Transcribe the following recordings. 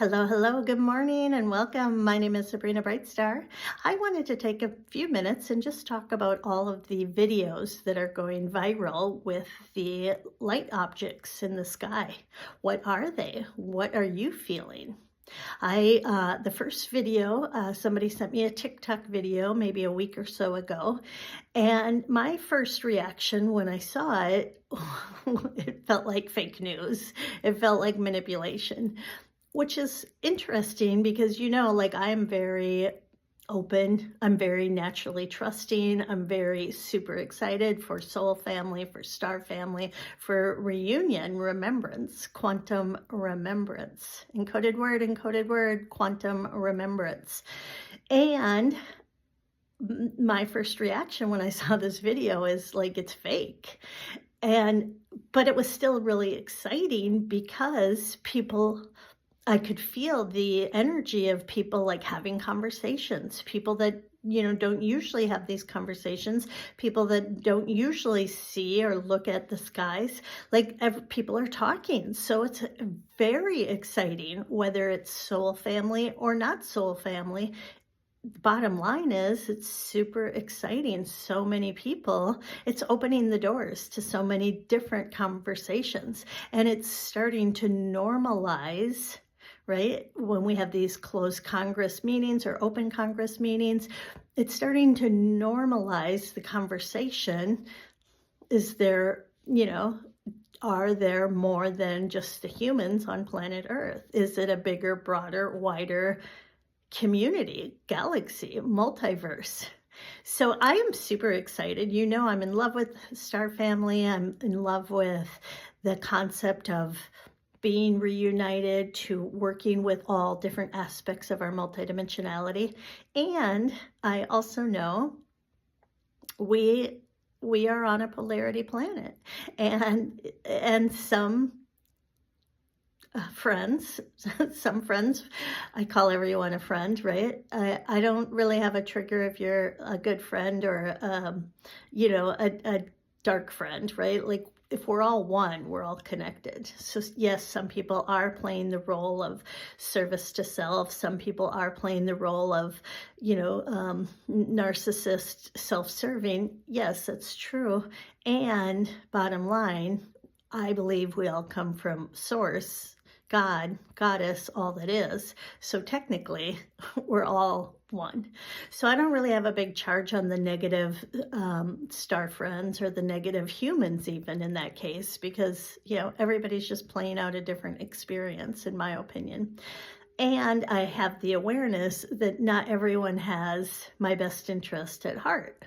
Hello, hello, good morning and welcome. My name is Sabrina Brightstar. I wanted to take a few minutes and just talk about all of the videos that are going viral with the light objects in the sky. What are they? What are you feeling? The first video, somebody sent me a TikTok video maybe a week or so ago, and my first reaction when I saw it, it felt like fake news. It felt like manipulation. Which is interesting because, like I'm very open. I'm very naturally trusting. I'm very super excited for soul family, for star family, for reunion, remembrance, quantum remembrance, encoded word, quantum remembrance. And my first reaction when I saw this video is like, it's fake. But it was still really exciting because I could feel the energy of people like having conversations, people that, don't usually have these conversations, people that don't usually see or look at the skies, people are talking. So it's very exciting, whether it's soul family or not soul family. Bottom line is it's super exciting. So many people, it's opening the doors to so many different conversations, and it's starting to normalize, right? When we have these closed Congress meetings or open Congress meetings, it's starting to normalize the conversation. Is there, are there more than just the humans on planet Earth? Is it a bigger, broader, wider community, galaxy, multiverse? So I am super excited. I'm in love with Star Family. I'm in love with the concept of being reunited, to working with all different aspects of our multidimensionality. And I also know we are on a polarity planet, and some friends, some friends, I call everyone a friend, right? I don't really have a trigger if you're a good friend or, a dark friend, right? Like if we're all one, we're all connected. So yes, some people are playing the role of service to self. Some people are playing the role of, narcissist, self-serving. Yes, that's true. And bottom line, I believe we all come from source, God, goddess, all that is. So technically, we're all one. So I don't really have a big charge on the negative star friends or the negative humans even in that case, because, everybody's just playing out a different experience, in my opinion. And I have the awareness that not everyone has my best interest at heart.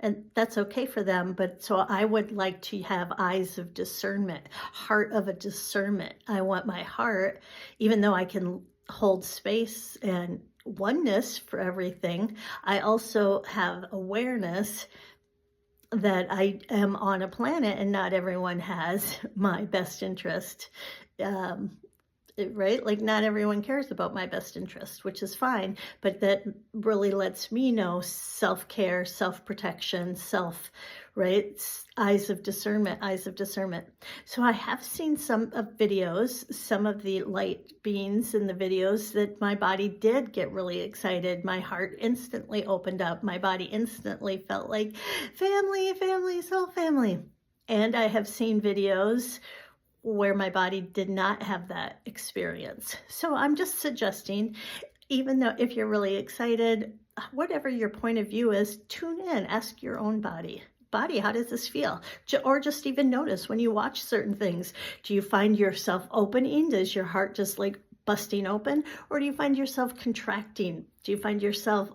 And that's okay for them, but so I would like to have eyes of discernment, heart of a discernment. I want my heart, even though I can hold space and oneness for everything, I also have awareness that I am on a planet and not everyone has my best interest. Right? Like not everyone cares about my best interest, which is fine, but that really lets me know self-care, self-protection, right? Eyes of discernment. So I have seen some of videos, some of the light beings in the videos that my body did get really excited. My heart instantly opened up. My body instantly felt like family, soul family. And I have seen videos where my body did not have that experience. So I'm just suggesting, even though if you're really excited, whatever your point of view is, tune in, ask your own body, how does this feel? Or just even notice when you watch certain things, do you find yourself opening? Does your heart just like busting open? Or do you find yourself contracting? Do you find yourself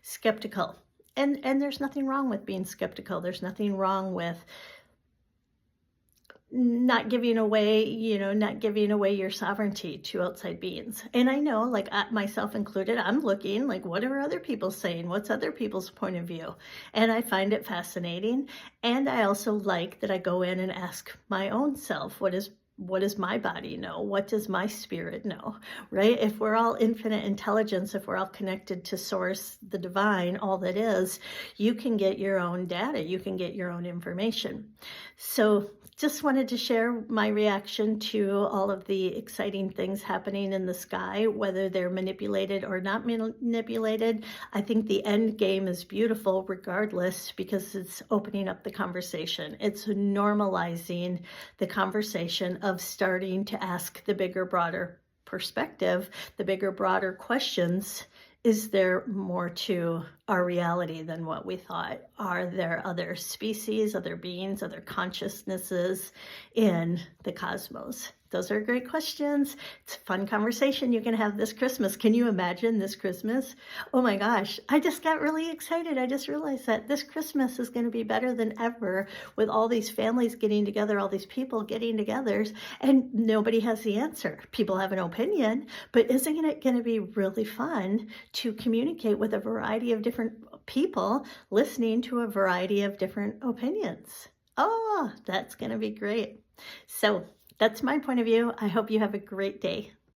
skeptical? And there's nothing wrong with being skeptical. There's nothing wrong with not giving away your sovereignty to outside beings. And I know, like myself included, I'm looking like, what are other people saying? What's other people's point of view? And I find it fascinating. And I also like that I go in and ask my own self, what does my body know? What does my spirit know, right? If we're all infinite intelligence, if we're all connected to source, the divine, all that is, you can get your own data, you can get your own information. So just wanted to share my reaction to all of the exciting things happening in the sky, whether they're manipulated or not manipulated. I think the end game is beautiful regardless because it's opening up the conversation. It's normalizing the conversation of starting to ask the bigger, broader perspective, the bigger, broader questions. Is there more to our reality than what we thought? Are there other species, other beings, other consciousnesses in the cosmos? Those are great questions. It's a fun conversation you can have this Christmas. Can you imagine this Christmas? Oh my gosh, I just got really excited. I just realized that this Christmas is going to be better than ever with all these families getting together, all these people getting together, and nobody has the answer. People have an opinion, but isn't it going to be really fun to communicate with a variety of different people listening to a variety of different opinions? Oh, that's going to be great. So that's my point of view. I hope you have a great day.